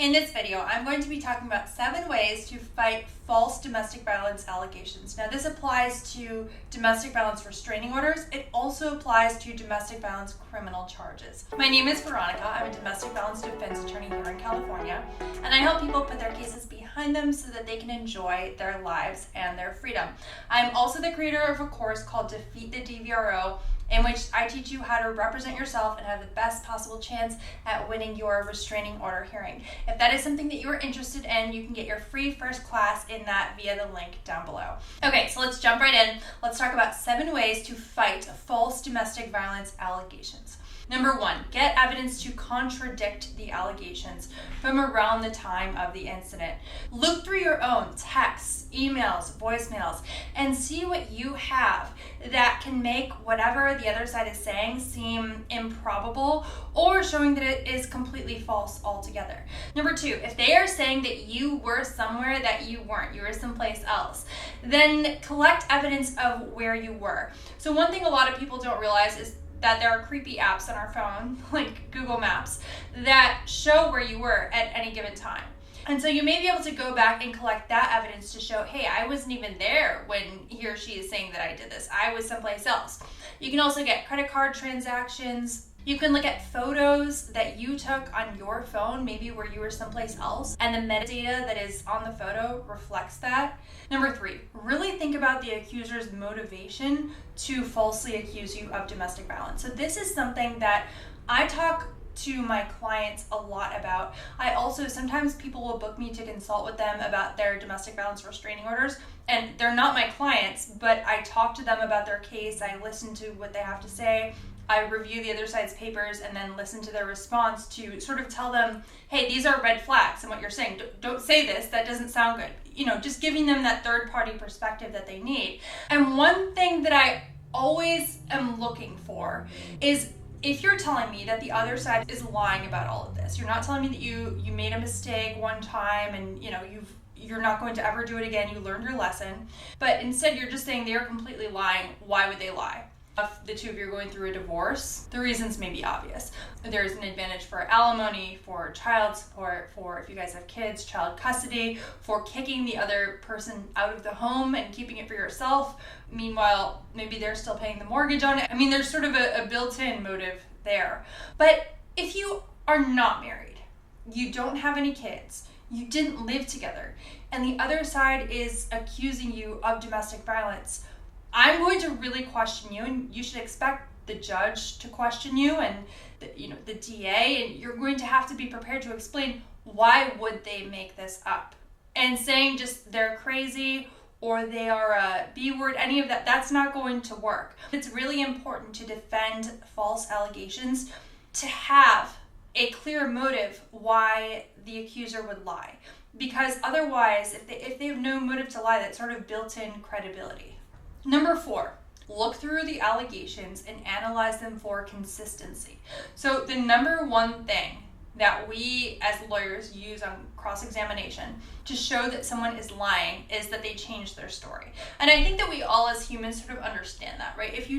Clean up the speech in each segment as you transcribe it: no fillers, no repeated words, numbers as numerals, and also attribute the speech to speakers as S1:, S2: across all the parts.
S1: In this video, I'm going to be talking about 7 ways to fight false domestic violence allegations. Now, this applies to domestic violence restraining orders. It also applies to domestic violence criminal charges. My name is Veronica. I'm a domestic violence defense attorney here in California, and I help people put their cases behind them so that they can enjoy their lives and their freedom. I'm also the creator of a course called Defeat the DVRO, in which I teach you how to represent yourself and have the best possible chance at winning your restraining order hearing. If that is something that you are interested in, you can get your free first class in that via the link down below. Okay, so let's jump right in. Let's talk about 7 ways to fight false domestic violence allegations. Number 1, get evidence to contradict the allegations from around the time of the incident. Look through your own texts, emails, voicemails, and see what you have that can make whatever the other side is saying seem improbable or showing that it is completely false altogether. Number 2, if they are saying that you were somewhere that you weren't, you were someplace else, then collect evidence of where you were. So one thing a lot of people don't realize is that there are creepy apps on our phone, like Google Maps, that show where you were at any given time. And so you may be able to go back and collect that evidence to show, hey, I wasn't even there when he or she is saying that I did this. I was someplace else. You can also get credit card transactions. You can look at photos that you took on your phone, maybe where you were someplace else, and the metadata that is on the photo reflects that. Number 3, really think about the accuser's motivation to falsely accuse you of domestic violence. So this is something that I talk to my clients a lot about. I also, sometimes people will book me to consult with them about their domestic violence restraining orders, and they're not my clients, but I talk to them about their case. I listen to what they have to say. I review the other side's papers and then listen to their response to sort of tell them, hey, these are red flags in what you're saying. Don't say this, that doesn't sound good. You know, just giving them that third party perspective that they need. And one thing that I always am looking for is, if you're telling me that the other side is lying about all of this, you're not telling me that you made a mistake one time and you're not going to ever do it again, you learned your lesson, but instead you're just saying they're completely lying, why would they lie? If the two of you are going through a divorce, the reasons may be obvious. There's an advantage for alimony, for child support, for if you guys have kids, child custody, for kicking the other person out of the home and keeping it for yourself. Meanwhile, maybe they're still paying the mortgage on it. I mean, there's sort of a built-in motive there. But if you are not married, you don't have any kids, you didn't live together, and the other side is accusing you of domestic violence, I'm going to really question you, and you should expect the judge to question you and the DA, and you're going to have to be prepared to explain why would they make this up. And saying just they're crazy or they are a B word, any of that, that's not going to work. It's really important to defend false allegations to have a clear motive why the accuser would lie. Because otherwise, if they have no motive to lie, that's sort of built-in credibility. Number 4, look through the allegations and analyze them for consistency. So the number 1 thing that we as lawyers use on cross-examination to show that someone is lying is that they change their story. And I think that we all as humans sort of understand that, right? If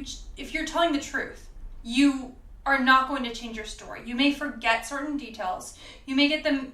S1: you're telling the truth, you are not going to change your story. You may forget certain details. You may get them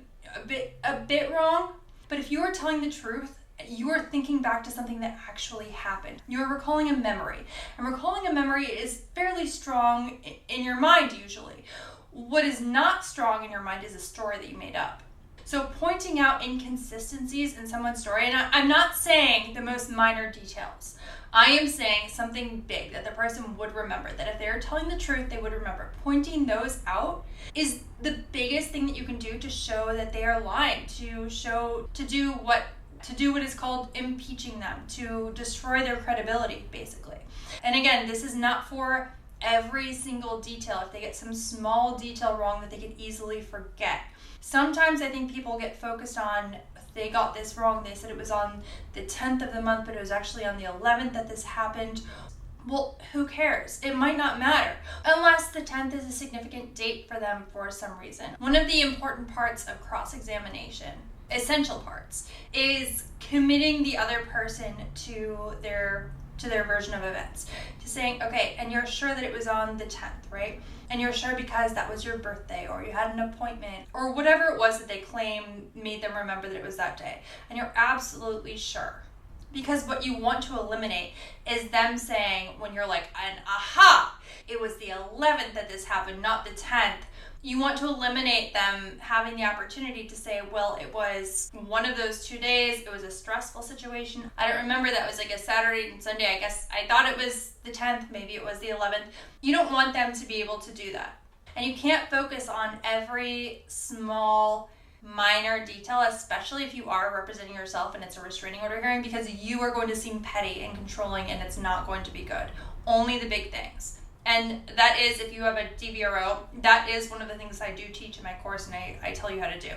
S1: a bit wrong, but if you are telling the truth, you are thinking back to something that actually happened. You're recalling a memory. And recalling a memory is fairly strong in your mind usually. What is not strong in your mind is a story that you made up. So pointing out inconsistencies in someone's story, and I'm not saying the most minor details. I am saying something big that the person would remember, that if they're telling the truth, they would remember. Pointing those out is the biggest thing that you can do to show that they are lying, to do what is called impeaching them, to destroy their credibility, basically. And again, this is not for every single detail. If they get some small detail wrong that they could easily forget. Sometimes I think people get focused on, they got this wrong, they said it was on the 10th of the month, but it was actually on the 11th that this happened. Well, who cares? It might not matter, unless the 10th is a significant date for them for some reason. One of the important parts of cross-examination, essential parts, is committing the other person to their to their version of events, to saying, okay, and you're sure that it was on the 10th, right? And you're sure because that was your birthday, or you had an appointment, or whatever it was that they claim made them remember that it was that day. And you're absolutely sure. Because what you want to eliminate is them saying, when you're like, and aha, it was the 11th that this happened, not the 10th. You want to eliminate them having the opportunity to say, well, it was one of those 2 days. It was a stressful situation. I don't remember, that was like a Saturday and Sunday. I guess I thought it was the 10th. Maybe it was the 11th. You don't want them to be able to do that. And you can't focus on every small minor detail, especially if you are representing yourself and it's a restraining order hearing, because you are going to seem petty and controlling, and it's not going to be good. Only the big things. And that is, if you have a DVRO, that is one of the things I do teach in my course, and I tell you how to do.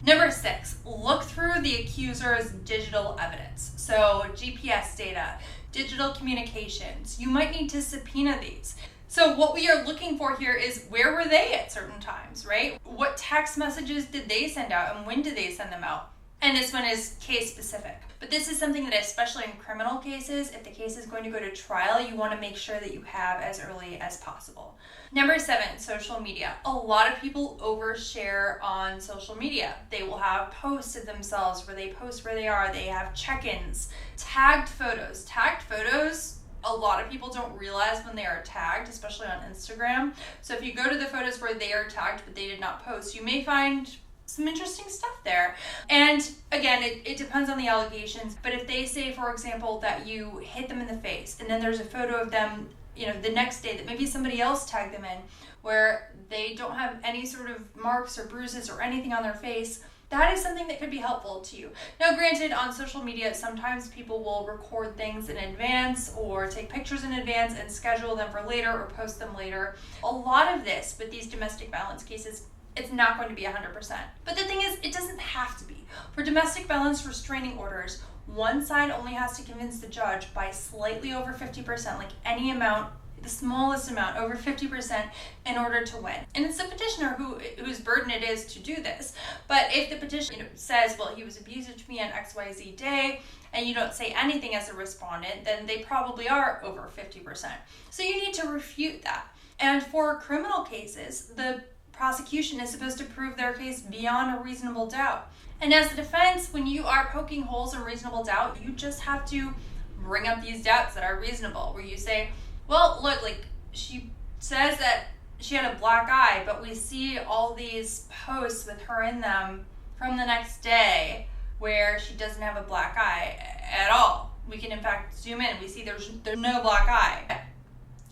S1: Number 6, look through the accuser's digital evidence. So GPS data, digital communications. You might need to subpoena these. So what we are looking for here is, where were they at certain times, right? What text messages did they send out, and when did they send them out? And this one is case specific. But this is something that, especially in criminal cases, if the case is going to go to trial, you want to make sure that you have as early as possible. Number 7, social media. A lot of people overshare on social media. They will have posts of themselves where they post where they are. They have check-ins, tagged photos. Tagged photos, a lot of people don't realize when they are tagged, especially on Instagram. So if you go to the photos where they are tagged but they did not post, you may find some interesting stuff there. And again, it depends on the allegations, but if they say, for example, that you hit them in the face, and then there's a photo of them, the next day that maybe somebody else tagged them in, where they don't have any sort of marks or bruises or anything on their face, that is something that could be helpful to you. Now, granted, on social media, sometimes people will record things in advance or take pictures in advance and schedule them for later or post them later. A lot of this with these domestic violence cases, it's not going to be 100%. But the thing is, it doesn't have to be. For domestic violence restraining orders, one side only has to convince the judge by slightly over 50%, like any amount, the smallest amount, over 50%, in order to win. And it's the petitioner whose burden it is to do this. But if the petitioner says, well, he was abusive to me on XYZ day, and you don't say anything as a respondent, then they probably are over 50%. So you need to refute that. And for criminal cases, the prosecution is supposed to prove their case beyond a reasonable doubt. And as the defense, when you are poking holes in reasonable doubt, you just have to bring up these doubts that are reasonable, where you say, well, look, like, she says that she had a black eye, but we see all these posts with her in them from the next day where she doesn't have a black eye at all. We can, in fact, zoom in. We see there's no black eye.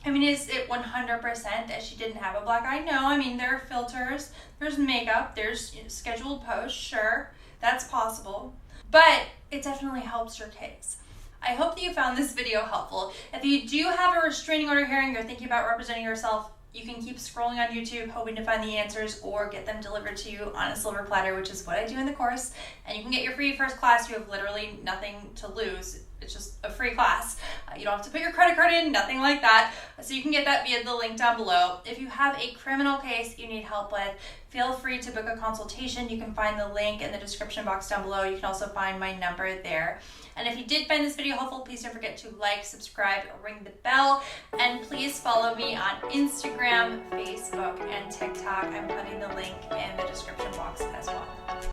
S1: I mean, is it 100% that she didn't have a black eye? No, I mean, there are filters, there's makeup, there's scheduled posts, sure, that's possible. But it definitely helps your case. I hope that you found this video helpful. If you do have a restraining order hearing, you're thinking about representing yourself, you can keep scrolling on YouTube hoping to find the answers, or get them delivered to you on a silver platter, which is what I do in the course. And you can get your free first class. You have literally nothing to lose. It's just a free class. You don't have to put your credit card in, nothing like that. So you can get that via the link down below. If you have a criminal case you need help with, feel free to book a consultation. You can find the link in the description box down below. You can also find my number there. And if you did find this video helpful, please don't forget to like, subscribe, ring the bell, and please follow me on Instagram, Facebook, and TikTok. I'm putting the link in the description box as well.